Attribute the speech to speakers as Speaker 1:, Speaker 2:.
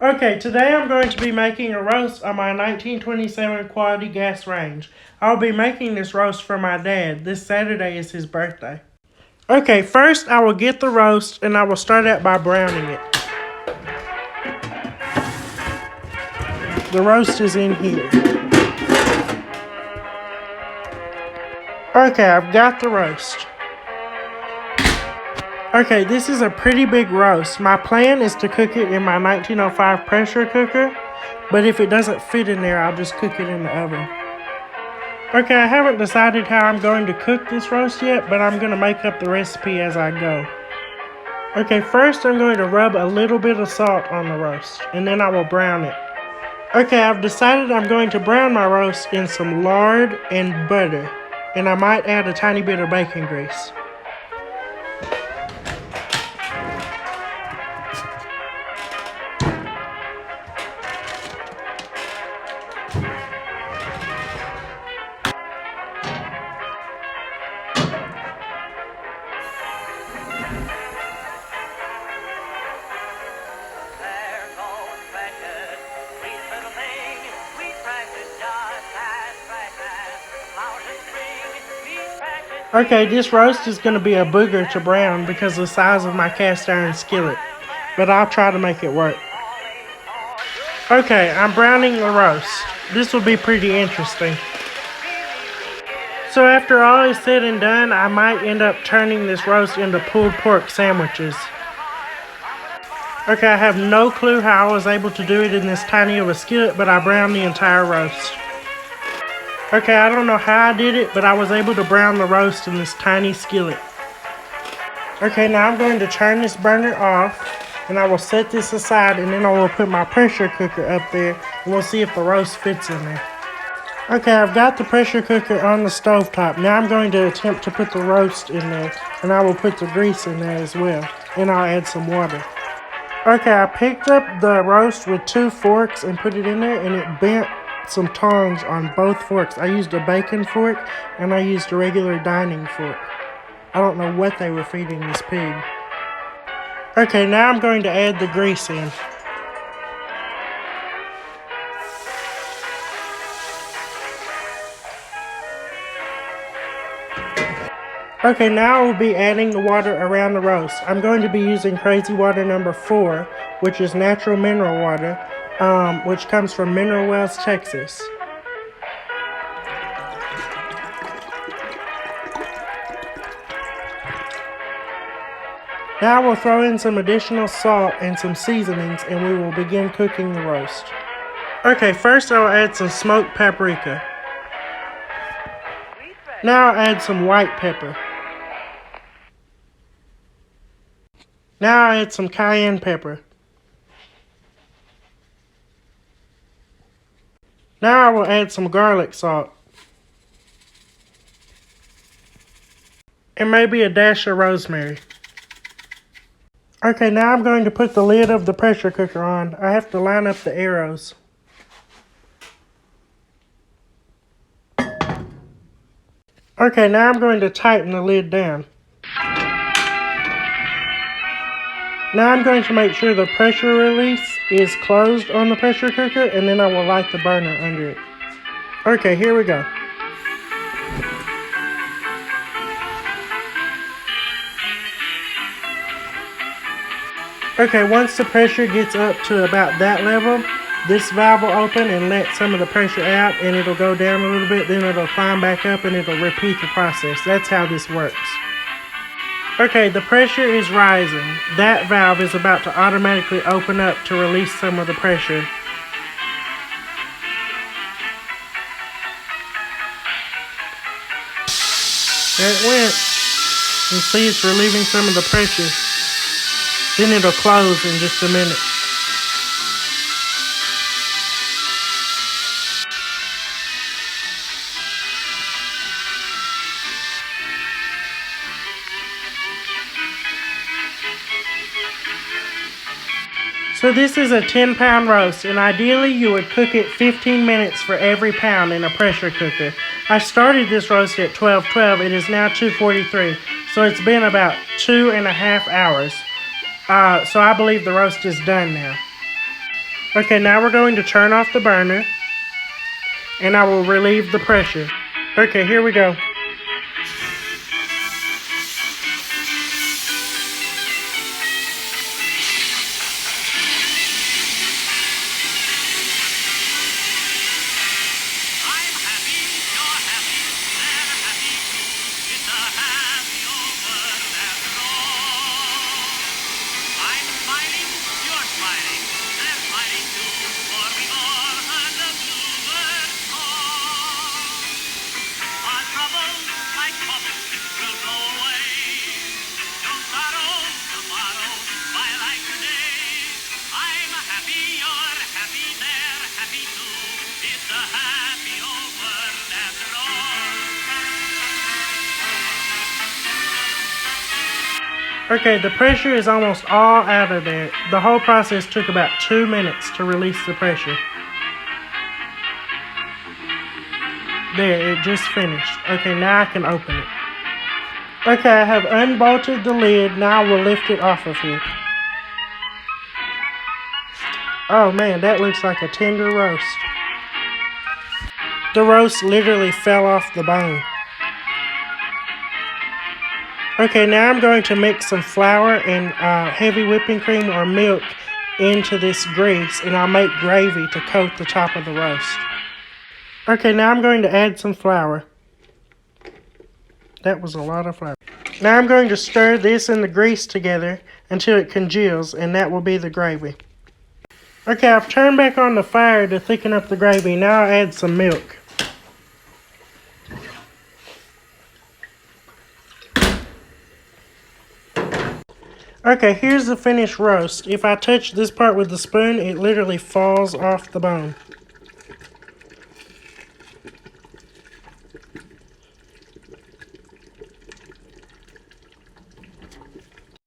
Speaker 1: Okay, today I'm going to be making a roast on my 1927 quality gas range. I'll be making this roast for my dad. This Saturday is his birthday. Okay, first I will get the roast and I will start out by browning it. The roast is in here. Okay, I've got the roast. Okay, this is a pretty big roast. My plan is to cook it in my 1905 pressure cooker, but if it doesn't fit in there, I'll just cook it in the oven. Okay, I haven't decided how I'm going to cook this roast yet, but I'm going to make up the recipe as I go. Okay, first I'm going to rub a little bit of salt on the roast, and then I will brown it. Okay, I've decided I'm going to brown my roast in some lard and butter, and I might add a tiny bit of bacon grease. Okay, this roast is going to be a booger to brown because of the size of my cast iron skillet, but I'll try to make it work. Okay, I'm browning the roast. This will be pretty interesting. So after all is said and done, I might end up turning this roast into pulled pork sandwiches. Okay, I have no clue how I was able to do it in this tiny of a skillet, but I browned the entire roast. Okay, I don't know how I did it, but I was able to brown the roast in this tiny skillet. Okay, now I'm going to turn this burner off, and I will set this aside, and then I will put my pressure cooker up there, and we'll see if the roast fits in there. Okay, I've got the pressure cooker on the stovetop. Now I'm going to attempt to put the roast in there, and I will put the grease in there as well, and I'll add some water. Okay, I picked up the roast with 2 forks and put it in there, and it bent some tongs on both forks. I used a bacon fork and I used a regular dining fork. I don't know what they were feeding this pig. Okay, now I'm going to add the grease in. Okay, now I will be adding the water around the roast. I'm going to be using Crazy Water number 4, which is natural mineral water, which comes from Mineral Wells, Texas. Now we'll throw in some additional salt and some seasonings, and we will begin cooking the roast. Okay, first I'll add some smoked paprika. Now I'll add some white pepper. Now I'll add some cayenne pepper. Now I will add some garlic salt. And maybe a dash of rosemary. Okay, now I'm going to put the lid of the pressure cooker on. I have to line up the arrows. Okay, now I'm going to tighten the lid down. Now I'm going to make sure the pressure release is closed on the pressure cooker, and then I will light the burner under it. Okay, here we go. Okay, once the pressure gets up to about that level, this valve will open and let some of the pressure out, and it'll go down a little bit, then it'll climb back up, and it'll repeat the process. That's how this works. Okay, the pressure is rising. That valve is about to automatically open up to release some of the pressure. There it went. You see it's relieving some of the pressure. Then it'll close in just a minute. So this is a 10-pound roast, and ideally you would cook it 15 minutes for every pound in a pressure cooker. I started this roast at 12:12. It is now 2:43, so it's been about 2.5 hours. So I believe the roast is done now. Okay, now we're going to turn off the burner, and I will relieve the pressure. Okay, here we go. Okay, the pressure is almost all out of there. The whole process took about 2 minutes to release the pressure. There, it just finished. Okay, now I can open it. Okay, I have unbolted the lid. Now we'll lift it off of here. Oh man, that looks like a tender roast. The roast literally fell off the bone. Okay, now I'm going to mix some flour and heavy whipping cream or milk into this grease, and I'll make gravy to coat the top of the roast. Okay, now I'm going to add some flour. That was a lot of flour. Now I'm going to stir this and the grease together until it congeals, and that will be the gravy. Okay, I've turned back on the fire to thicken up the gravy. Now I'll add some milk. Okay, here's the finished roast. If I touch this part with the spoon, it literally falls off the bone.